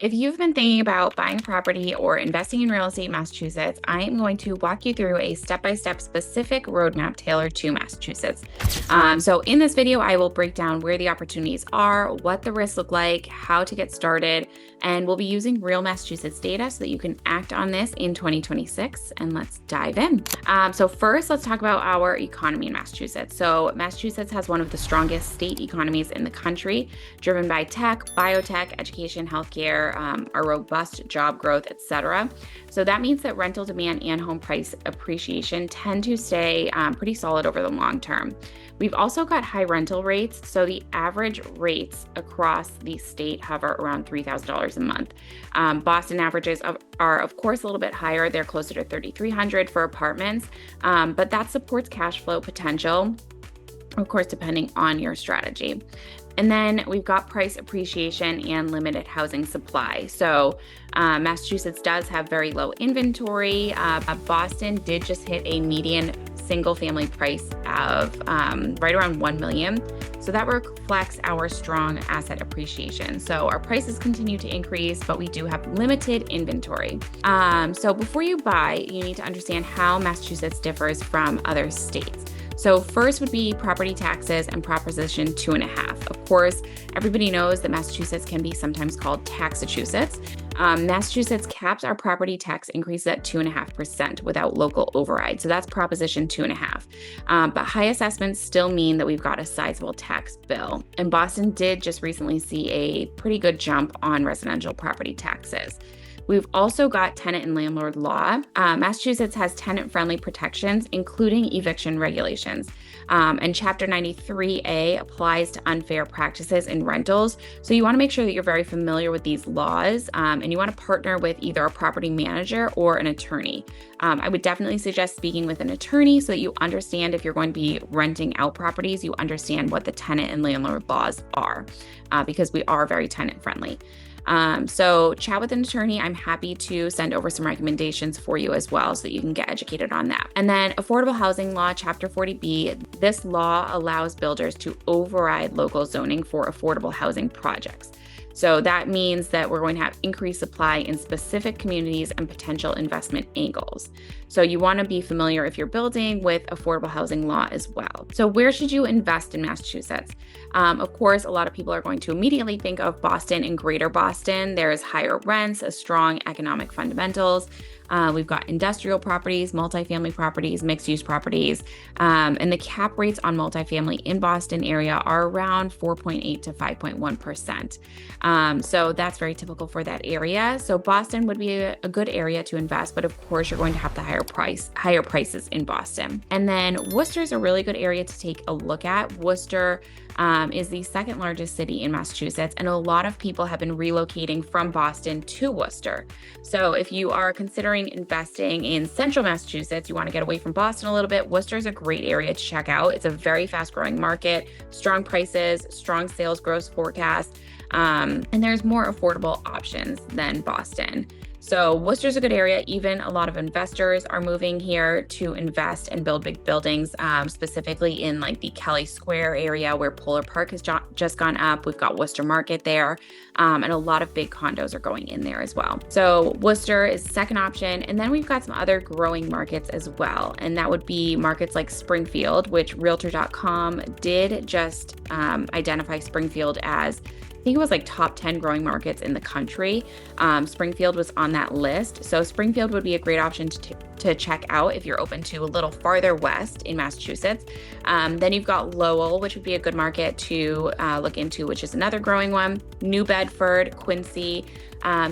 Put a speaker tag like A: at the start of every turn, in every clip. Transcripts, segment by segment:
A: If you've been thinking about buying property or investing in real estate in Massachusetts, I am going to walk you through a step-by-step specific roadmap tailored to Massachusetts. So in this video, I will break down where the opportunities are, what the risks look like, how to get started, and we'll be using real Massachusetts data so that you can act on this in 2026. And let's dive in. So first, let's talk about our economy in Massachusetts. So Massachusetts has one of the strongest state economies in the country, driven by tech, biotech, education, healthcare, a robust job growth, etc. So that means that rental demand and home price appreciation tend to stay pretty solid over the long term. We've also got high rental rates, so the average rates across the state hover around $3,000 a month. Boston averages are, of course, a little bit higher. They're closer to $3,300 for apartments, but that supports cash flow potential, of course, depending on your strategy. And then we've got price appreciation and limited housing supply. So Massachusetts does have very low inventory. Boston did just hit a median single family price of right around $1 million. So that reflects our strong asset appreciation. So our prices continue to increase, but we do have limited inventory. So before you buy, you need to understand how Massachusetts differs from other states. So first would be property taxes and Proposition 2.5. Of course, everybody knows that Massachusetts can be sometimes called Taxachusetts. Massachusetts caps our property tax increases at 2.5% without local override. So that's Proposition 2.5. But high assessments still mean that we've got a sizable tax bill. And Boston did just recently see a pretty good jump on residential property taxes. We've also got tenant and landlord law. Massachusetts has tenant-friendly protections, including eviction regulations. And Chapter 93A applies to unfair practices in rentals. So you want to make sure that you're very familiar with these laws, and you want to partner with either a property manager or an attorney. I would definitely suggest speaking with an attorney so that you understand if you're going to be renting out properties, you understand what the tenant and landlord laws are, because we are very tenant-friendly. So chat with an attorney. I'm happy to send over some recommendations for you as well so that you can get educated on that. And then affordable housing law, Chapter 40B, this law allows builders to override local zoning for affordable housing projects. So that means that we're going to have increased supply in specific communities and potential investment angles. So you want to be familiar if you're building with affordable housing law as well. So where should you invest in Massachusetts? Of course, a lot of people are going to immediately think of Boston and Greater Boston. There's higher rents, a strong economic fundamentals. We've got industrial properties, multifamily properties, mixed-use properties, and the cap rates on multifamily in Boston area are around 4.8 to 5.1%. So that's very typical for that area. So Boston would be a good area to invest, but of course you're going to have the higher prices in Boston. And then Worcester is a really good area to take a look at. Worcester is the second largest city in Massachusetts, and a lot of people have been relocating from Boston to Worcester. So if you are considering investing in central Massachusetts, you want to get away from Boston a little bit, Worcester is a great area to check out. It's a very fast-growing market, strong prices, strong sales growth forecast, and there's more affordable options than Boston. So Worcester's a good area. Even a lot of investors are moving here to invest and build big buildings, specifically in like the Kelly Square area where Polar Park has just gone up. We've got Worcester Market there, and a lot of big condos are going in there as well. So Worcester is the second option. And then we've got some other growing markets as well. And that would be markets like Springfield, which Realtor.com did just identify Springfield as, I think it was like top 10 growing markets in the country. Springfield was on that list. So Springfield would be a great option to check out if you're open to a little farther west in Massachusetts. Then you've got Lowell, which would be a good market to look into, which is another growing one. New Bedford, Quincy.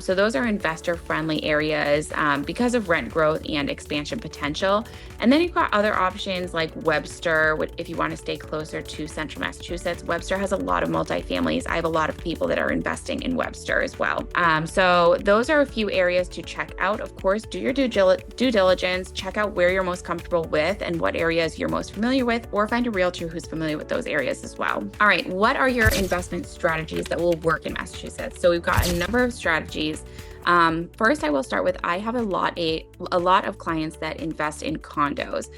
A: So those are investor-friendly areas because of rent growth and expansion potential. And then you've got other options like Webster, if you want to stay closer to central Massachusetts. Webster has a lot of multifamilies. I have a lot of people that are investing in Webster as well. So those are a few areas to check out. Of course, do your due diligence, check out where you're most comfortable with and what areas you're most familiar with, or find a realtor who's familiar with those areas as well. All right, what are your investment strategies that will work in Massachusetts? So we've got a number of strategies. First, I will start with I have a lot of clients that invest in condos.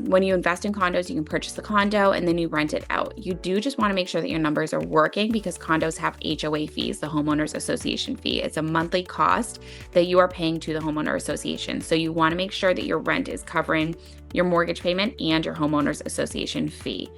A: When you invest in condos, you can purchase the condo and then you rent it out. You do just want to make sure that your numbers are working because condos have HOA fees, the homeowners association fee. It's a monthly cost that you are paying to the homeowner association. So you want to make sure that your rent is covering your mortgage payment and your homeowners association fee.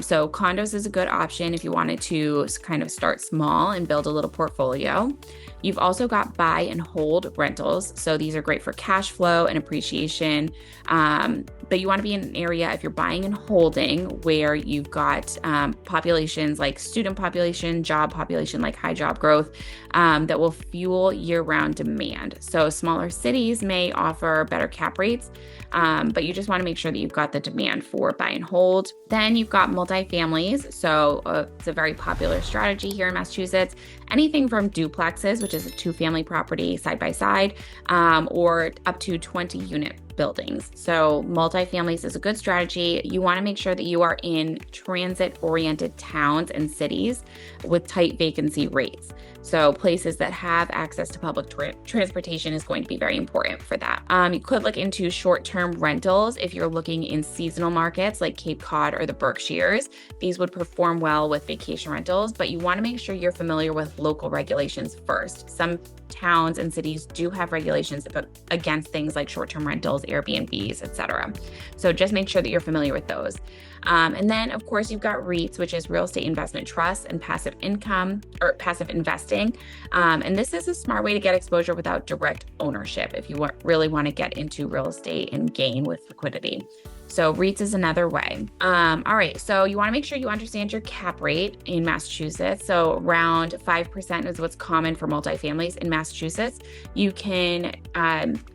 A: So condos is a good option if you wanted to kind of start small and build a little portfolio. You've also got buy and hold rentals. So these are great for cash flow and appreciation. But you want to be in an area, if you're buying and holding, where you've got populations like student population, job population, like high job growth, that will fuel year-round demand. So smaller cities may offer better cap rates, but you just want to make sure that you've got the demand for buy and hold. Then you've got multifamilies. So it's a very popular strategy here in Massachusetts. Anything from duplexes, which is a 2-family property side by side, or up to 20 unit buildings. So multifamilies is a good strategy. You want to make sure that you are in transit-oriented towns and cities with tight vacancy rates. So places that have access to public transportation is going to be very important for that. You could look into short-term rentals if you're looking in seasonal markets like Cape Cod or the Berkshires. These would perform well with vacation rentals, but you want to make sure you're familiar with local regulations first. Some towns and cities do have regulations against things like short-term rentals, Airbnbs, etc. So just make sure that you're familiar with those. And then, of course, you've got REITs, which is real estate investment trusts, and passive income or passive investing. And this is a smart way to get exposure without direct ownership if you really want to get into real estate and gain with liquidity. So REITs is another way. All right, so you want to make sure you understand your cap rate in Massachusetts. So around 5% is what's common for multifamilies in Massachusetts. You can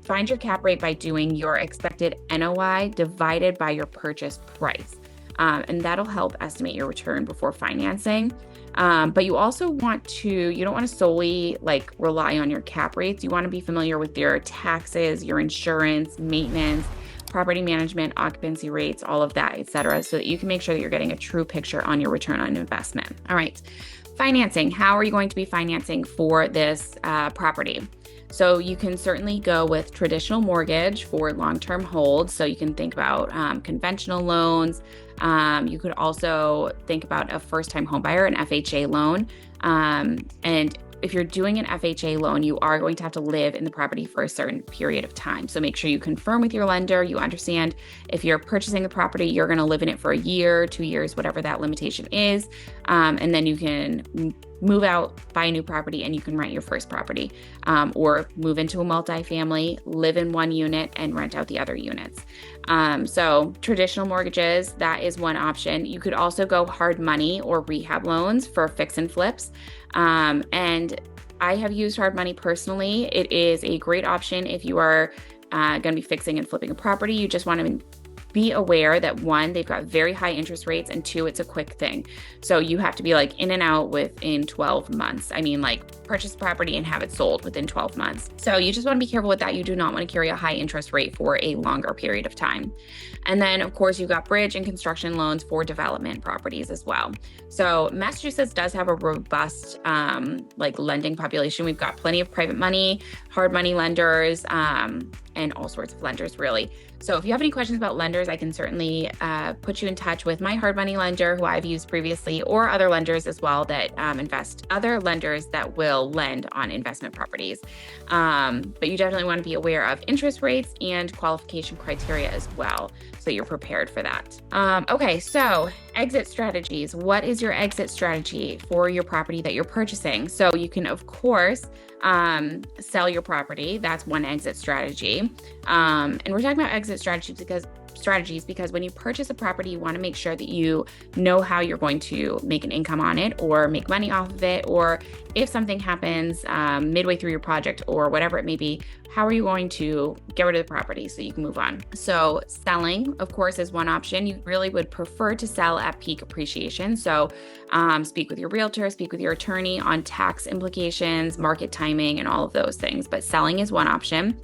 A: find your cap rate by doing your expected NOI divided by your purchase price. And that'll help estimate your return before financing. But you also you don't want to solely rely on your cap rates. You want to be familiar with your taxes, your insurance, maintenance, property management, occupancy rates, all of that, et cetera, so that you can make sure that you're getting a true picture on your return on investment. All right, financing. How are you going to be financing for this property? So you can certainly go with traditional mortgage for long-term hold. So you can think about conventional loans. You could also think about a first-time homebuyer, an FHA loan. And if you're doing an FHA loan, you are going to have to live in the property for a certain period of time. So make sure you confirm with your lender, you understand if you're purchasing the property, you're going to live in it for a year, 2 years, whatever that limitation is. And then you can move out, buy a new property, and you can rent your first property, or move into a multifamily, live in one unit and rent out the other units. So traditional mortgages, that is one option. You could also go hard money or rehab loans for fix and flips. And I have used hard money personally. It is a great option if you are going to be fixing and flipping a property. You just want to be aware that 1, they've got very high interest rates, and 2, it's a quick thing. So you have to be in and out within 12 months. I mean, purchase a property and have it sold within 12 months. So you just want to be careful with that. You do not want to carry a high interest rate for a longer period of time. And then, of course, you've got bridge and construction loans for development properties as well. So Massachusetts does have a robust lending population. We've got plenty of private money, hard money lenders, and all sorts of lenders, really. So if you have any questions about lenders, I can certainly put you in touch with my hard money lender who I've used previously, or other lenders as well that other lenders that will lend on investment properties. But you definitely want to be aware of interest rates and qualification criteria as well, so you're prepared for that. Okay, so exit strategies. What is your exit strategy for your property that you're purchasing? So you can, of course, sell your property. That's one exit strategy. And we're talking about exit strategies because when you purchase a property, you want to make sure that you know how you're going to make an income on it or make money off of it, or if something happens midway through your project or whatever it may be, how are you going to get rid of the property so you can move on? So selling, of course, is one option. You really would prefer to sell at peak appreciation. So speak with your realtor, speak with your attorney on tax implications, market timing, and all of those things. But selling is one option.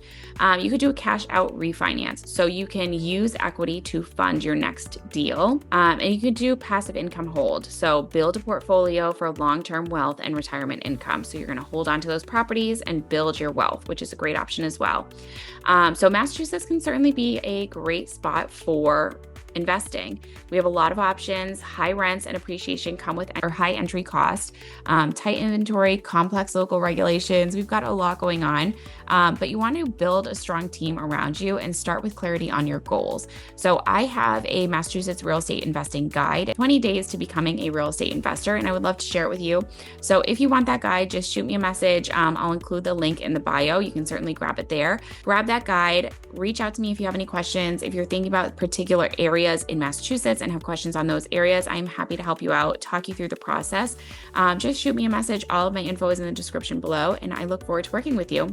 A: You could do a cash out refinance. So you can use equity to fund your next deal. And you could do passive income hold. So build a portfolio for long-term wealth and retirement income. So you're going to hold on to those properties and build your wealth, which is a great option as well. So Massachusetts can certainly be a great spot for investing. We have a lot of options. High rents and appreciation come with or high entry cost, tight inventory, complex local regulations. We've got a lot going on, but you want to build a strong team around you and start with clarity on your goals. So I have a Massachusetts real estate investing guide, 20 days to becoming a real estate investor, and I would love to share it with you. So if you want that guide, just shoot me a message. I'll include the link in the bio. You can certainly grab it there. Grab that guide. Reach out to me if you have any questions. If you're thinking about particular areas in Massachusetts and have questions on those areas, I'm happy to help you out, talk you through the process. Just shoot me a message. All of my info is in the description below, and I look forward to working with you.